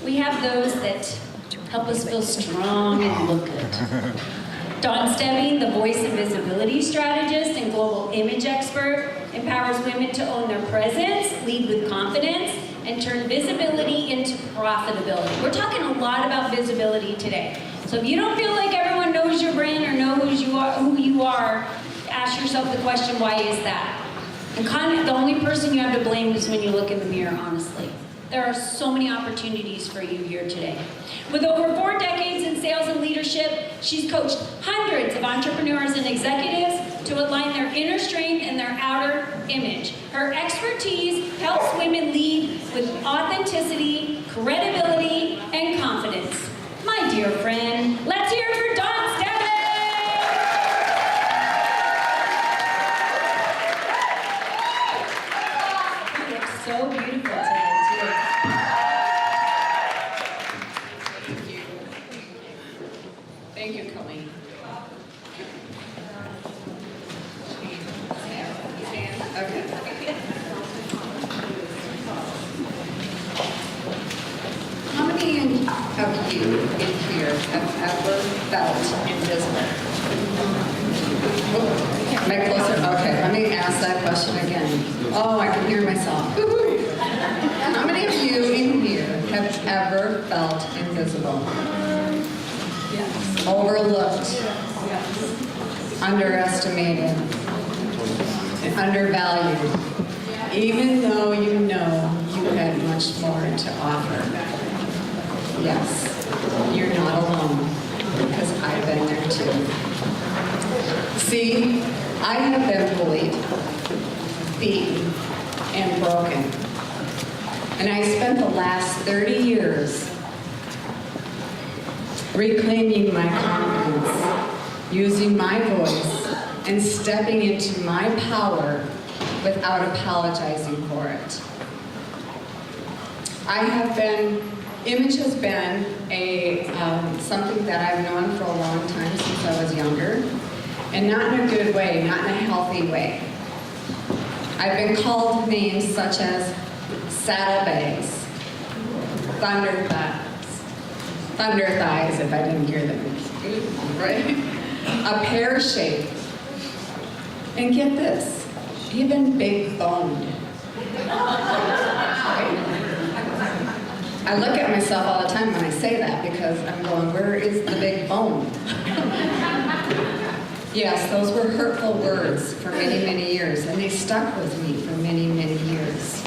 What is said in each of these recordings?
We have those that help us feel strong and look good. Dawn Stebbing, the voice and visibility strategist and global image expert, empowers women to own their presence, lead with confidence, and turn visibility into profitability. We're talking a lot about visibility today. So if you don't feel like everyone knows your brand or knows who you are, ask yourself the question, why is that? And the only person you have to blame is when you look in the mirror, honestly. There are so many opportunities for you here today. With over 4 decades in sales and leadership, she's coached hundreds of entrepreneurs and executives to align their inner strength and their outer image. Her expertise helps women lead with authenticity, credibility, and confidence. My dear friend, let's hear it for Dawn Stebbing! You look so beautiful today, too. Thank you, Colleen. Okay. How many of you in here have ever felt invisible? Oh, am I closer? Okay, let me ask that question again. Oh, I can hear myself. How many of you in here have ever felt invisible? Yes. Overlooked, underestimated, undervalued, even though you know you had much more to offer. Yes, you're not alone, because I've been there too. See, I have been bullied, beaten, and broken. And I spent the last 30 years reclaiming my confidence, using my voice, and stepping into my power without apologizing for it. Image has been something that I've known for a long time since I was younger, and not in a good way, not in a healthy way. I've been called names such as saddlebags, thunder thighs, if I didn't hear them, right? A pear shape, and get this, even big boned. I look at myself all the time when I say that because I'm going, where is the big bone? Yes, those were hurtful words for many, many years, and they stuck with me for many, many years.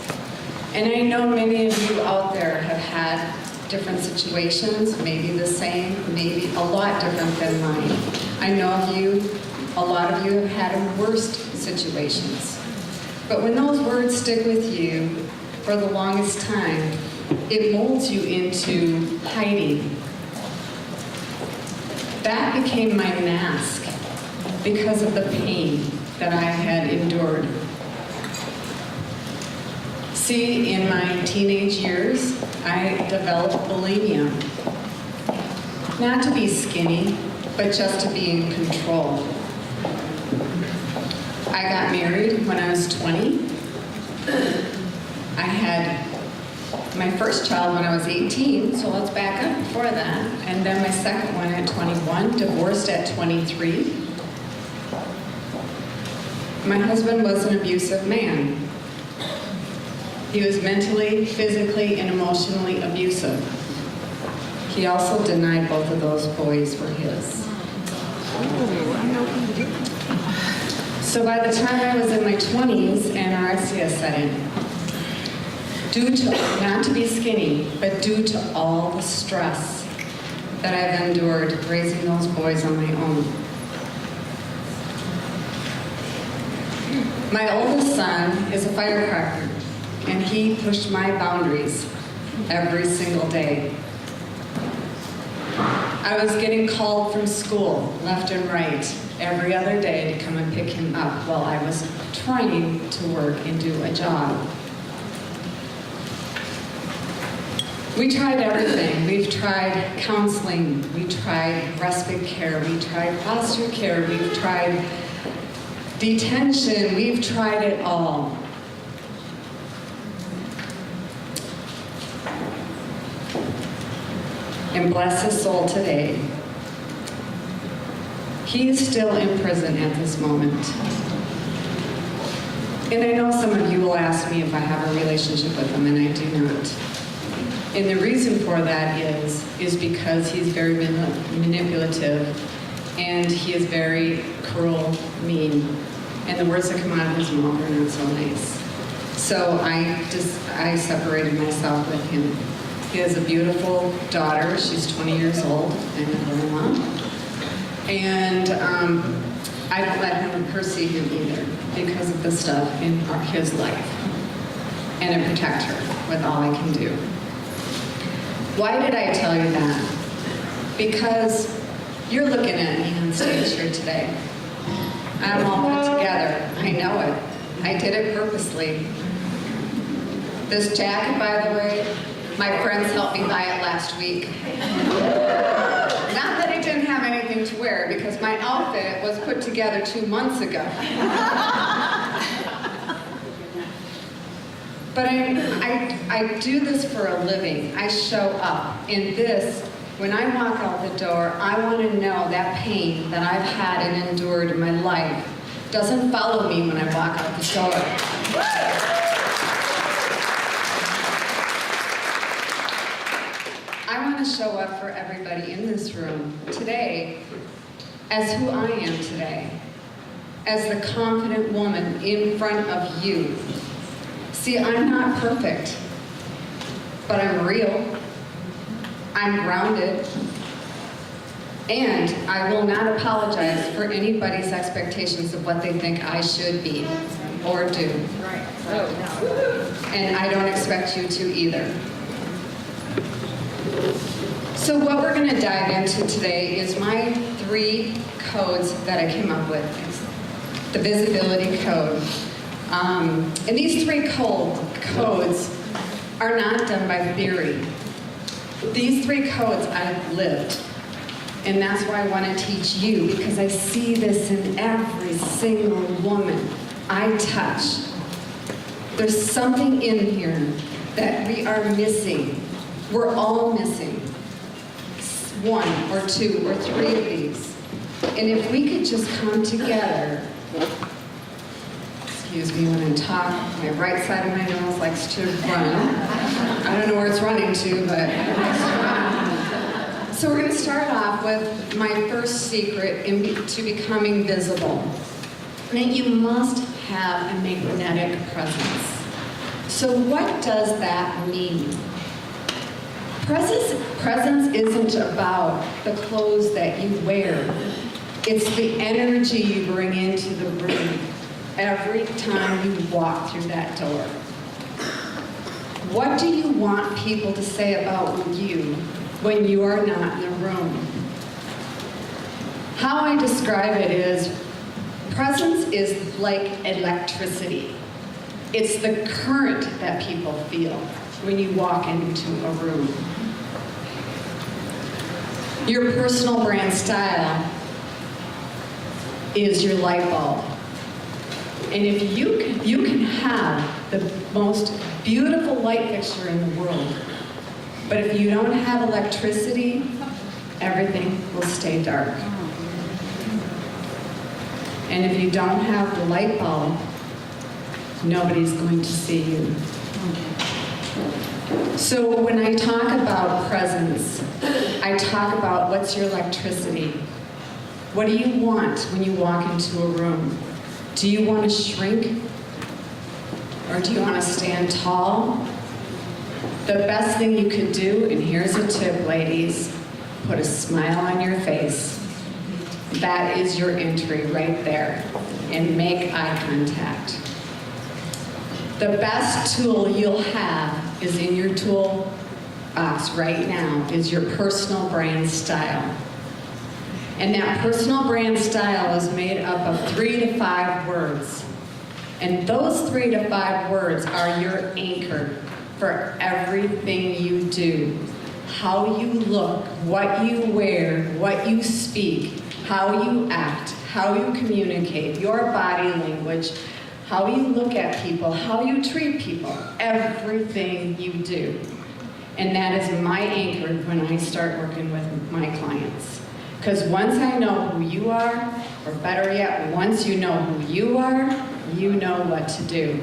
And I know many of you out there have had different situations, maybe the same, maybe a lot different than mine. I know a lot of you have had worse situations. But when those words stick with you for the longest time, it molds you into hiding. That became my mask because of the pain that I had endured. See, in my teenage years, I developed bulimia. Not to be skinny, but just to be in control. I got married when I was 20. I had my first child when I was 18, so let's back up before that. And then my second one at 21, divorced at 23. My husband was an abusive man. He was mentally, physically, and emotionally abusive. He also denied both of those boys were his. So by the time I was in my 20s, anorexia set in. Due to, not to be skinny, but due to all the stress that I've endured raising those boys on my own. My oldest son is a firecracker, and he pushed my boundaries every single day. I was getting called from school left and right every other day to come and pick him up while I was trying to work and do a job. We tried everything. We've tried counseling, we tried respite care, we tried foster care, we've tried detention, we've tried it all. and bless his soul today. He is still in prison at this moment. And I know some of you will ask me if I have a relationship with him, and I do not. And the reason for that is because he's very manipulative, and he is very cruel, mean, and the words that come out of his mouth are not so nice. So I separated myself with him. He has a beautiful daughter. She's 20 years old, and a grandma. And I don't let her see him either because of the stuff in his life. And I protect her with all I can do. Why did I tell you that? Because you're looking at me on stage here today. I'm all put together. I know it. I did it purposely. This jacket, by the way, my friends helped me buy it last week. Not that I didn't have anything to wear, because my outfit was put together 2 months ago. But I do this for a living. I show up. And this, when I walk out the door, I want to know that pain that I've had and endured in my life doesn't follow me when I walk out the door. I want to show up for everybody in this room today as who I am today, as the confident woman in front of you. See, I'm not perfect, but I'm real, I'm grounded, and I will not apologize for anybody's expectations of what they think I should be or do. And I don't expect you to either. So what we're going to dive into today is my 3 codes that I came up with. The visibility code. And these 3 codes are not done by theory. These 3 codes I've lived. And that's why I want to teach you, because I see this in every single woman I touch. There's something in here that we are missing. We're all missing 1 or 2 or 3 of these. And if we could just come together, excuse me when I talk, my right side of my nose likes to run. I don't know where it's running to, but it likes to run. So we're going to start off with my first secret to becoming visible. And that you must have a magnetic presence. So what does that mean? Presence isn't about the clothes that you wear. It's the energy you bring into the room every time you walk through that door. What do you want people to say about you when you are not in the room? How I describe it is, presence is like electricity. It's the current that people feel when you walk into a room. Your personal brand style is your light bulb. And if you can have the most beautiful light fixture in the world, but if you don't have electricity, everything will stay dark. And if you don't have the light bulb, nobody's going to see you. So when I talk about presence, I talk about what's your electricity. What do you want when you walk into a room? Do you want to shrink? Or do you want to stand tall? The best thing you could do, and here's a tip, ladies, put a smile on your face. That is your entry right there. And make eye contact. The best tool you'll have is in your tool box right now, is your personal brand style. And that personal brand style is made up of 3 to 5 words. And those 3 to 5 words are your anchor for everything you do. How you look, what you wear, what you speak, how you act, how you communicate, your body language, how you look at people, how you treat people, everything you do. And that is my anchor when I start working with my clients. Because once I know who you are, or better yet, once you know who you are, you know what to do.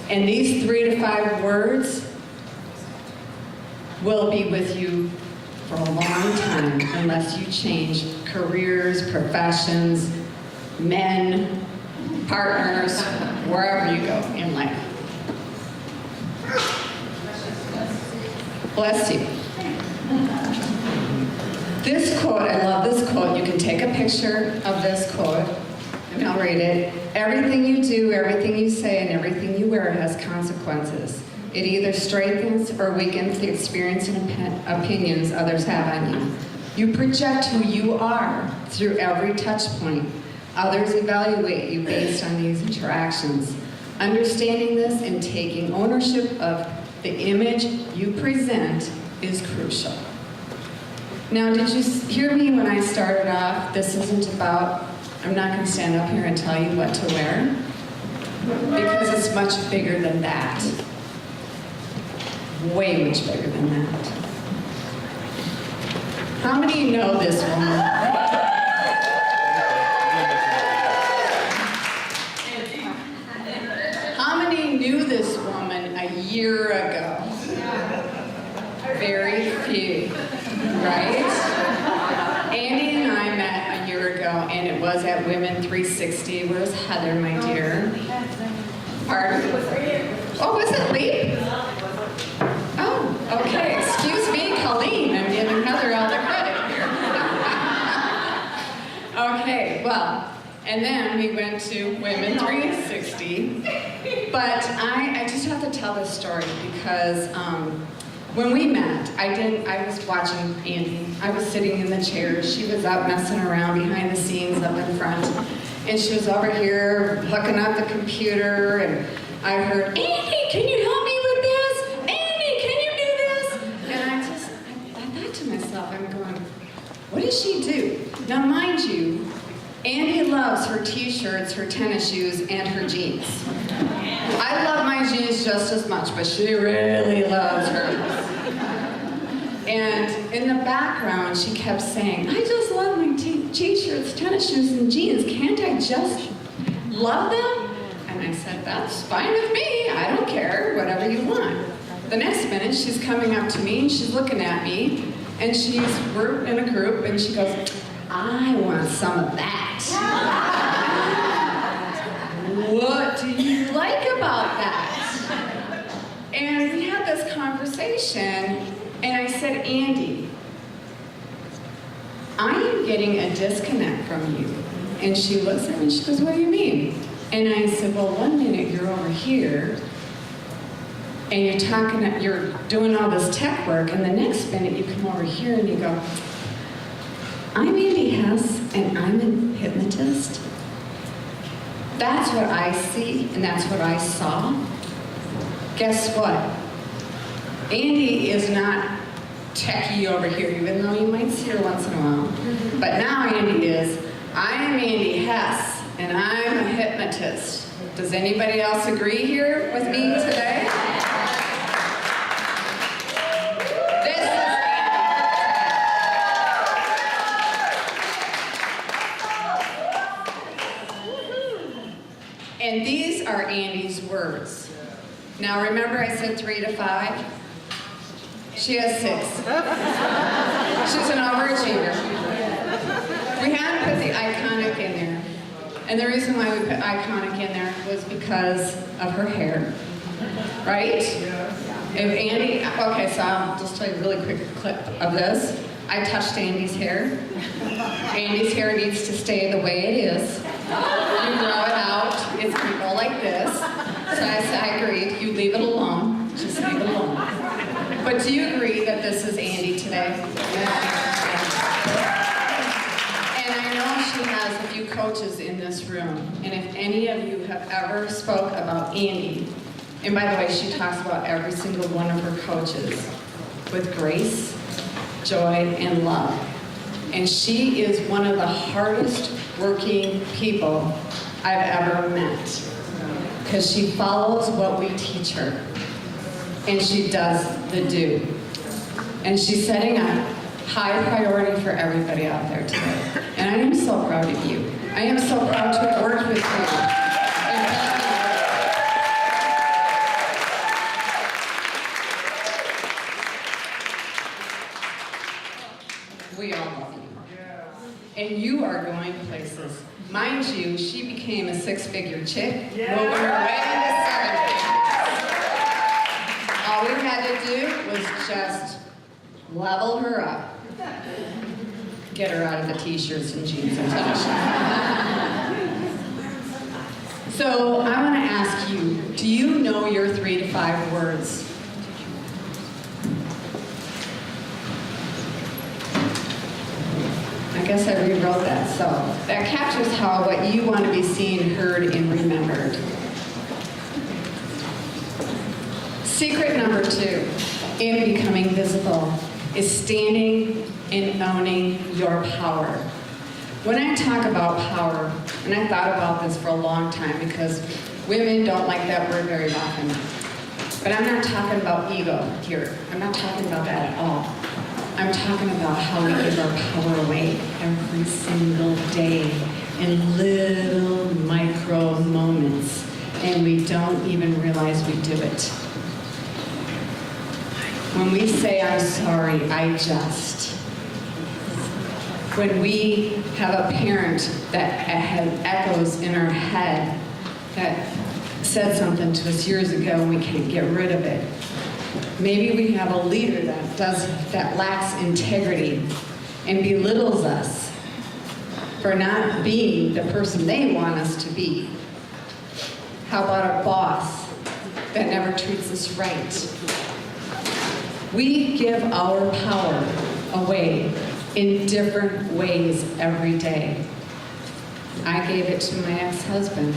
And these 3 to 5 words will be with you for a long time unless you change careers, professions, men, partners, wherever you go in life. Bless you. This quote, I love this quote. You can take a picture of this quote, and I'll read it. Everything you do, everything you say, and everything you wear has consequences. It either strengthens or weakens the experience and opinions others have on you. You project who you are through every touch point. Others evaluate you based on these interactions. Understanding this and taking ownership of the image you present is crucial. Now, did you hear me when I started off? This isn't about, I'm not going to stand up here and tell you what to wear, because it's much bigger than that. Way much bigger than that. How many know this woman? How many knew this woman a year ago? Very few, right? Andy and I met a year ago, and it was at Women 360. Where's Heather, my dear? Pardon? Oh, was it Lee? Oh, okay. Excuse me, Colleen. I'm giving Heather all the credit here. Okay, well, and then we went to Women 360. But I just have to tell this story because when we met, I was watching Andy. I was sitting in the chair. She was out messing around behind the scenes up in front. And she was over here hooking up the computer, and I heard, Andy, can you help me with this? Andy, can you do this? And I thought to myself, I'm going, what does she do? Now, mind you, Andy loves her t-shirts, her tennis shoes, and her jeans. I love my jeans just as much, but she really loves hers. And in the background, she kept saying, I just love my t-shirts, tennis shoes, and jeans. Can't I just love them? And I said, that's fine with me. I don't care, whatever you want. The next minute, she's coming up to me, and she's looking at me, and we're in a group, and she goes, I want some of that. What do you like about that? And we had this conversation, and I said, Andy, I am getting a disconnect from you. And she looks at me and she goes, what do you mean? And I said, well, one minute you're over here, and you're doing all this tech work, and the next minute you come over here and you go, I'm Andy Hess, and I'm a hypnotist. That's what I see, and that's what I saw. Guess what? Andy is not techie over here, even though you might see her once in a while. But now Andy is, I am Andy Hess, and I'm a hypnotist. Does anybody else agree here with me today? And these are Andy's words. Now remember I said 3 to 5? She has 6. She's an overachiever. We had to put the iconic in there. And the reason why we put iconic in there was because of her hair. Right? If Andy, okay, so I'll just tell you a really quick clip of this. I touched Andy's hair. Andy's hair needs to stay the way it is. You grow it out, it's gonna go like this. So I said, I agreed, you leave it alone, just leave it alone. But do you agree that this is Andy today? And I know she has a few coaches in this room, and if any of you have ever spoke about Andy, and by the way, she talks about every single one of her coaches with grace, joy, and love. And she is one of the hardest working people I've ever met, because she follows what we teach her. and she does the do. And she's setting a high priority for everybody out there today. And I am so proud of you. I am so proud to have worked with you. We all love you. And you are going places. Mind you, she became a six-figure chick. Yeah. Moving her way into seven figures. All we had to do was just level her up. Get her out of the t-shirts and jeans and t-shirts. So I want to ask you, do you know your 3 to 5 words? I guess I rewrote that, so that captures what you want to be seen, heard, and remembered. Secret number 2 in becoming visible is standing and owning your power. When I talk about power, and I thought about this for a long time because women don't like that word very often, but I'm not talking about ego here. I'm not talking about that at all. I'm talking about how we give our power away every single day in little micro moments, and we don't even realize we do it. When we say, I'm sorry, I just. When we have a parent that has echoes in our head that said something to us years ago and we can't get rid of it. Maybe we have a leader that lacks integrity and belittles us for not being the person they want us to be. How about a boss that never treats us right? We give our power away in different ways every day. I gave it to my ex-husband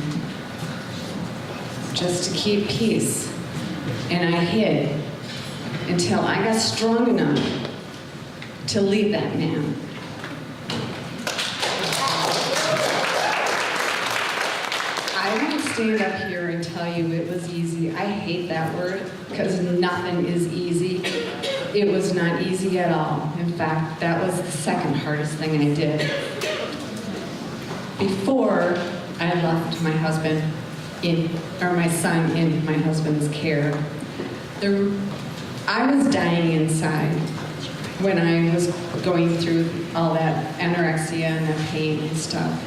just to keep peace, and I hid until I got strong enough to leave that man. I won't stand up here and tell you it was easy. I hate that word because nothing is easy. It was not easy at all. In fact, that was the second hardest thing I did. Before I left my husband my son in my husband's care, I was dying inside when I was going through all that anorexia and that pain and stuff.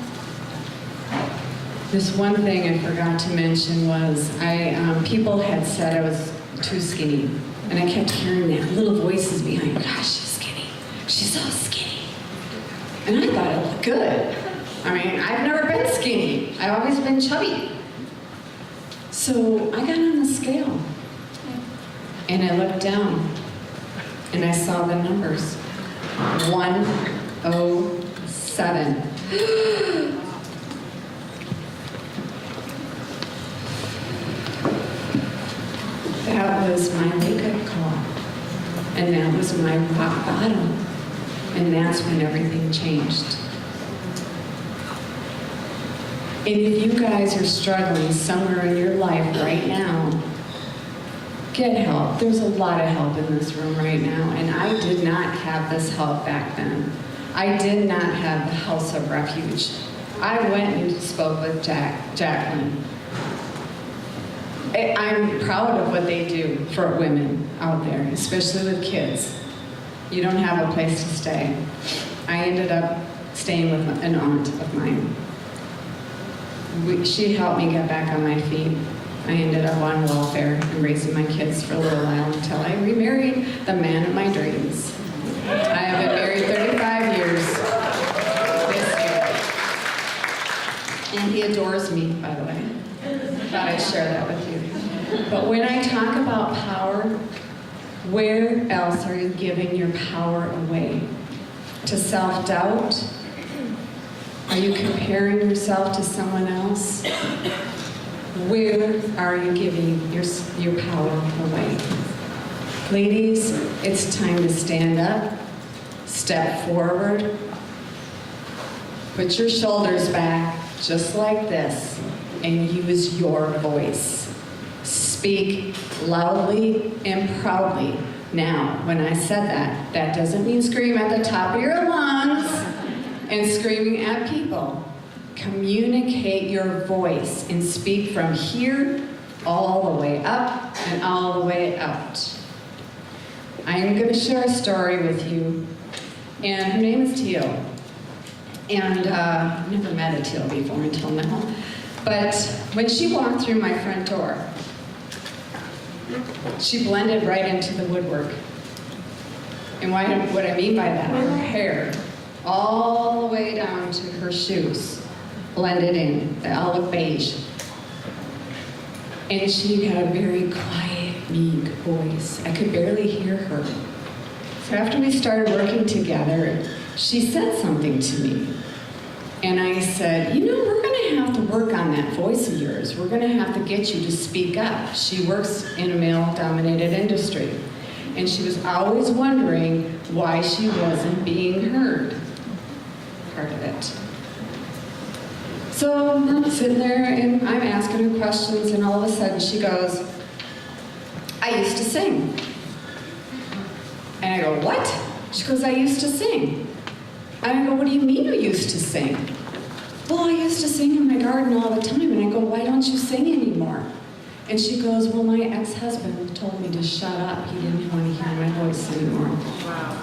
This one thing I forgot to mention was people had said I was too skinny. And I kept hearing that little voices behind me, gosh, she's skinny. She's so skinny. And I thought it looked good. I mean, I've never been skinny. I've always been chubby. So I got on the scale. And I looked down. And I saw the numbers. 107. That was my wake-up call. And that was my rock bottom. And that's when everything changed. And if you guys are struggling somewhere in your life right now, get help. There's a lot of help in this room right now. And I did not have this help back then. I did not have the House of Refuge. I went and spoke with Jacqueline. I'm proud of what they do for women out there, especially with kids. You don't have a place to stay. I ended up staying with an aunt of mine. She helped me get back on my feet. I ended up on welfare and raising my kids for a little while until I remarried the man of my dreams. I have been married 35 years this year. And he adores me, by the way. Thought I'd share that with you. But when I talk about power, where else are you giving your power away? To self-doubt? Are you comparing yourself to someone else? Where are you giving your power away? Ladies, it's time to stand up, step forward, put your shoulders back just like this, and use your voice. Speak loudly and proudly. Now, when I said that, that doesn't mean scream at the top of your lungs and screaming at people. Communicate your voice and speak from here all the way up and all the way out. I'm going to share a story with you, and her name is Teal. And I've never met a Teal before until now. But when she walked through my front door, she blended right into the woodwork. And what I mean by that, her hair, all the way down to her shoes, blended in, the olive beige. And she had a very quiet, meek voice. I could barely hear her. So after we started working together, she said something to me. And I said, you know, we're going to have to work on that voice of yours. We're going to have to get you to speak up. She works in a male-dominated industry. And she was always wondering why she wasn't being heard. Part of it. So I'm sitting there and I'm asking her questions, and all of a sudden she goes, I used to sing. And I go, what? She goes, I used to sing. And I go, what do you mean you used to sing? Well, I used to sing in my garden all the time. And I go, why don't you sing anymore? And she goes, well, my ex-husband told me to shut up. He didn't want to hear my voice anymore. Wow.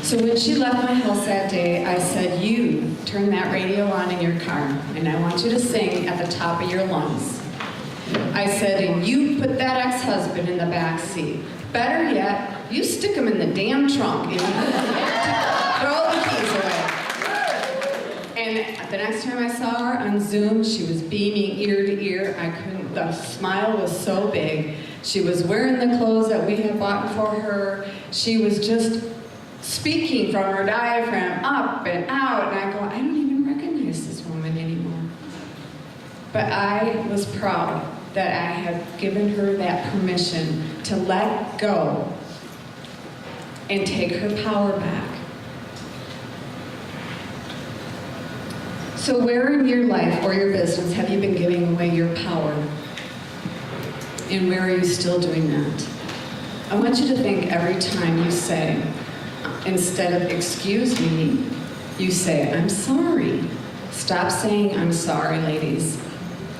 So when she left my house that day, I said, you turn that radio on in your car, and I want you to sing at the top of your lungs. I said, and you put that ex-husband in the back seat. Better yet, you stick him in the damn trunk and throw the keys away. And the next time I saw her on Zoom, she was beaming ear to ear. The smile was so big. She was wearing the clothes that we had bought for her. She was just speaking from her diaphragm up and out. And I go, I don't even recognize this woman anymore. But I was proud that I had given her that permission to let go and take her power back. So where in your life or your business have you been giving away your power? And where are you still doing that? I want you to think every time you say, instead of excuse me, you say, I'm sorry. Stop saying I'm sorry, ladies.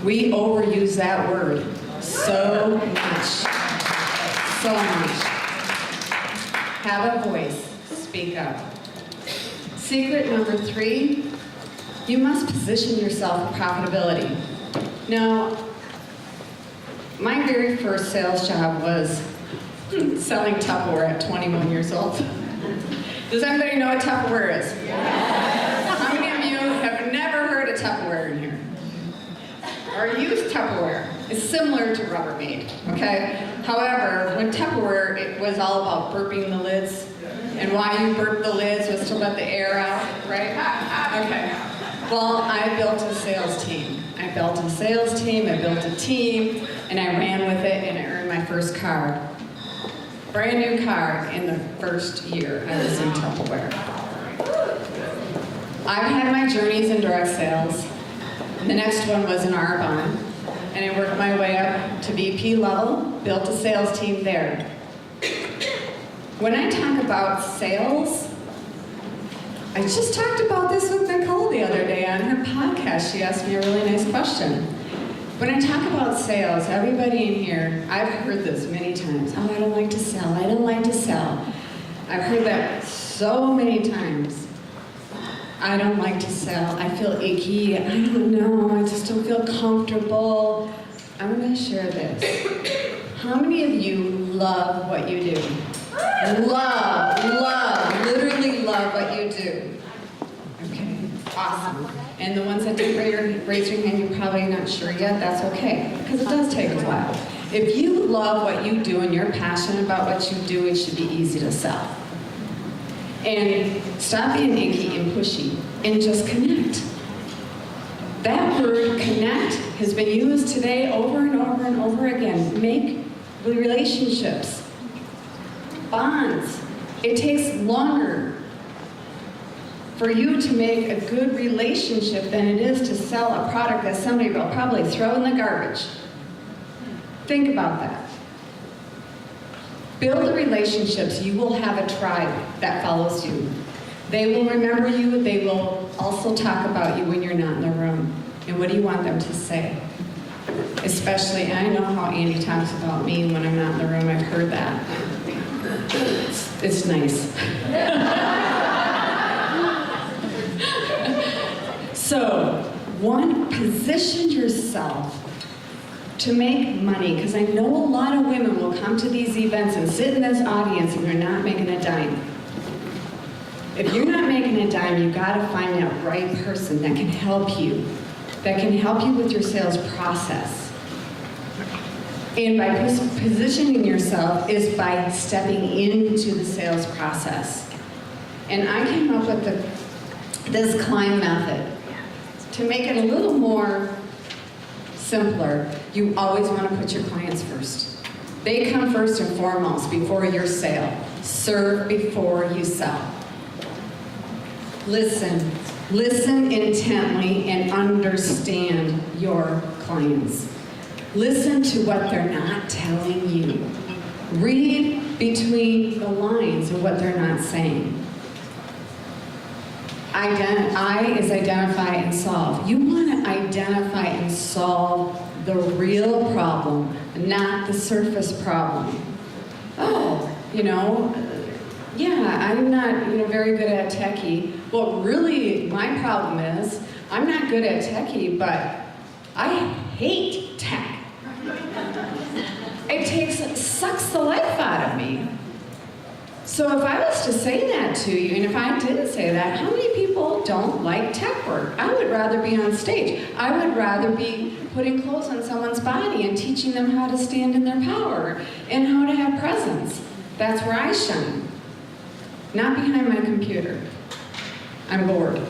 We overuse that word so much. So much. Have a voice. Speak up. Secret number 3, you must position yourself for profitability. Now, my very first sales job was selling Tupperware at 21 years old. Does anybody know what Tupperware is? Yes. How many of you have never heard of Tupperware in here? Or used Tupperware? It's similar to Rubbermaid, okay? However, when Tupperware, it was all about burping the lids, and why you burp the lids was to let the air out, right? Okay. Well, I built a sales team. I built a team, and I ran with it, and I earned my first car. Brand new car in the first year I was in Tupperware. I've had my journeys in direct sales. The next one was in Arbonne, and I worked my way up to VP level, built a sales team there. When I talk about sales, I just talked about this with Nicole the other day on her podcast. She asked me a really nice question. When I talk about sales, everybody in here, I've heard this many times. Oh, I don't like to sell. I don't like to sell. I've heard that so many times. I don't like to sell. I feel icky. I don't know. I just don't feel comfortable. I'm going to share this. How many of you love what you do? Love, literally love what you do. Okay, awesome. And the ones that didn't raise your hand, you're probably not sure yet. That's okay, because it does take a while. If you love what you do and you're passionate about what you do, it should be easy to sell. And stop being icky and pushy and just connect. That word, connect, has been used today over and over and over again. Make relationships, bonds. It takes longer for you to make a good relationship than it is to sell a product that somebody will probably throw in the garbage. Think about that. Build the relationships. You will have a tribe that follows you. They will remember you. They will also talk about you when you're not in the room. And what do you want them to say? Especially, and I know how Andy talks about me when I'm not in the room. I've heard that. It's nice. So, position yourself to make money, because I know a lot of women will come to these events and sit in this audience and they're not making a dime. If you're not making a dime, you got to find that right person that can help you with your sales process. And by positioning yourself is by stepping into the sales process. And I came up with this climb method. To make it a little more simpler, you always want to put your clients first. They come first and foremost before your sale. Serve before you sell. Listen. Listen intently and understand your clients. Listen to what they're not telling you. Read between the lines of what they're not saying. I is identify and solve. You want to identify and solve the real problem, not the surface problem. Oh, yeah, I'm not very good at techie. Well, really, my problem is I'm not good at techie, but I hate tech. It sucks the life out of me. So if I was to say that to you, and if I didn't say that, how many people don't like tech work? I would rather be on stage. I would rather be putting clothes on someone's body and teaching them how to stand in their power and how to have presence. That's where I shine. Not behind my computer. I'm bored.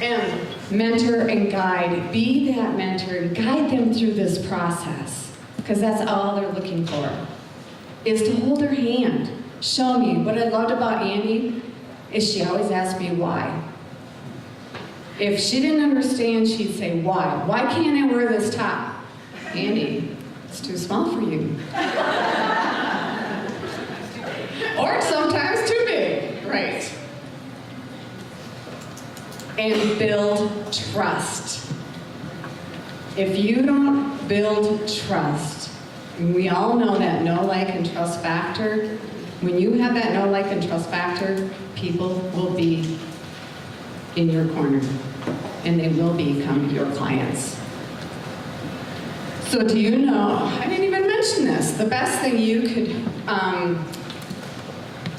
And mentor and guide. Be that mentor and guide them through this process. Because that's all they're looking for, is to hold their hand. Show me. What I loved about Andy is she always asked me why. If she didn't understand, she'd say, why? Why can't I wear this top? Andy, it's too small for you. Or sometimes too big. Right. And build trust. If you don't build trust, and we all know that know, like, and trust factor, when you have that know, like, and trust factor, people will be in your corner, and they will become your clients. So do you know, I didn't even mention this, the best thing you could,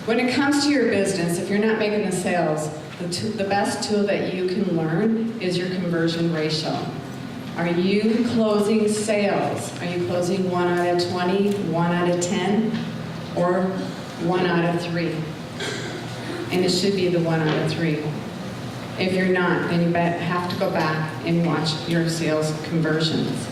when it comes to your business, if you're not making the sales, the best tool that you can learn is your conversion ratio. Are you closing sales? Are you closing 1 out of 20, 1 out of 10, or 1 out of 3? And it should be the 1 out of 3. If you're not, then you have to go back and watch your sales conversions.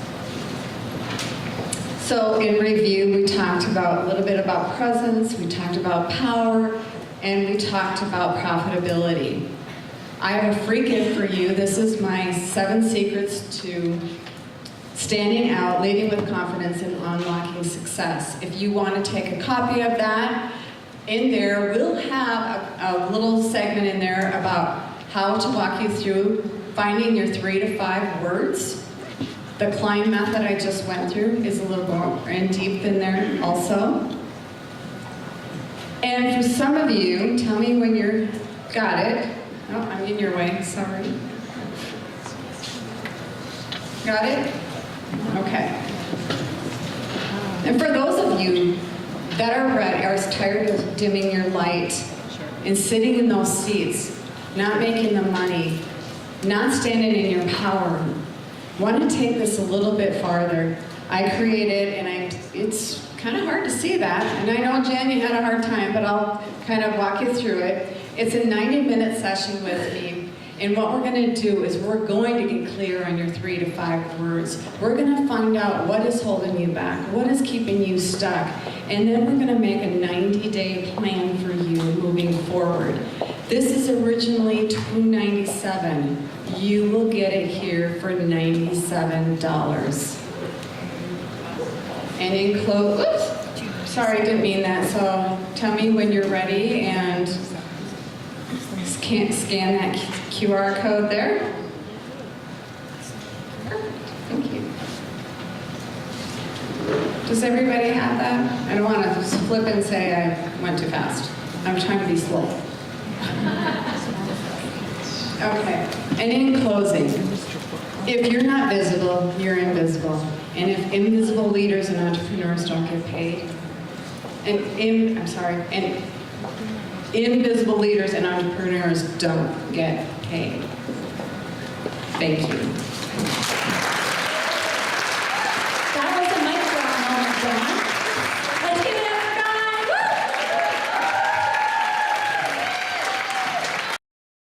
So in review, we talked a little bit about presence, we talked about power, and we talked about profitability. I have a free gift for you. This is my 7 secrets to standing out, leading with confidence, and unlocking success. If you want to take a copy of that, in there, we'll have a little segment in there about how to walk you through finding your 3 to 5 words. The climb method I just went through is a little more in deep in there also. And for some of you, tell me when you're got it. Oh, I'm in your way, sorry. Got it? Okay. And for those of you that are ready, are tired of dimming your light and sitting in those seats, not making the money, not standing in your power, want to take this a little bit farther. I created, and it's kind of hard to see that, and I know, Jen, you had a hard time, but I'll kind of walk you through it. It's a 90-minute session with me, and what we're going to do is we're going to get clear on your 3 to 5 words. We're going to find out what is holding you back, what is keeping you stuck, and then we're going to make a 90-day plan for you moving forward. This is originally $297. You will get it here for $97. And in close, Sorry, I didn't mean that. So tell me when you're ready and scan that QR code there. Perfect. Thank you. Does everybody have that? I don't want to just flip and say I went too fast. I'm trying to be slow. Okay. And in closing, if you're not visible, you're invisible. And if invisible leaders and entrepreneurs don't get paid, and invisible leaders and entrepreneurs don't get paid. Thank you.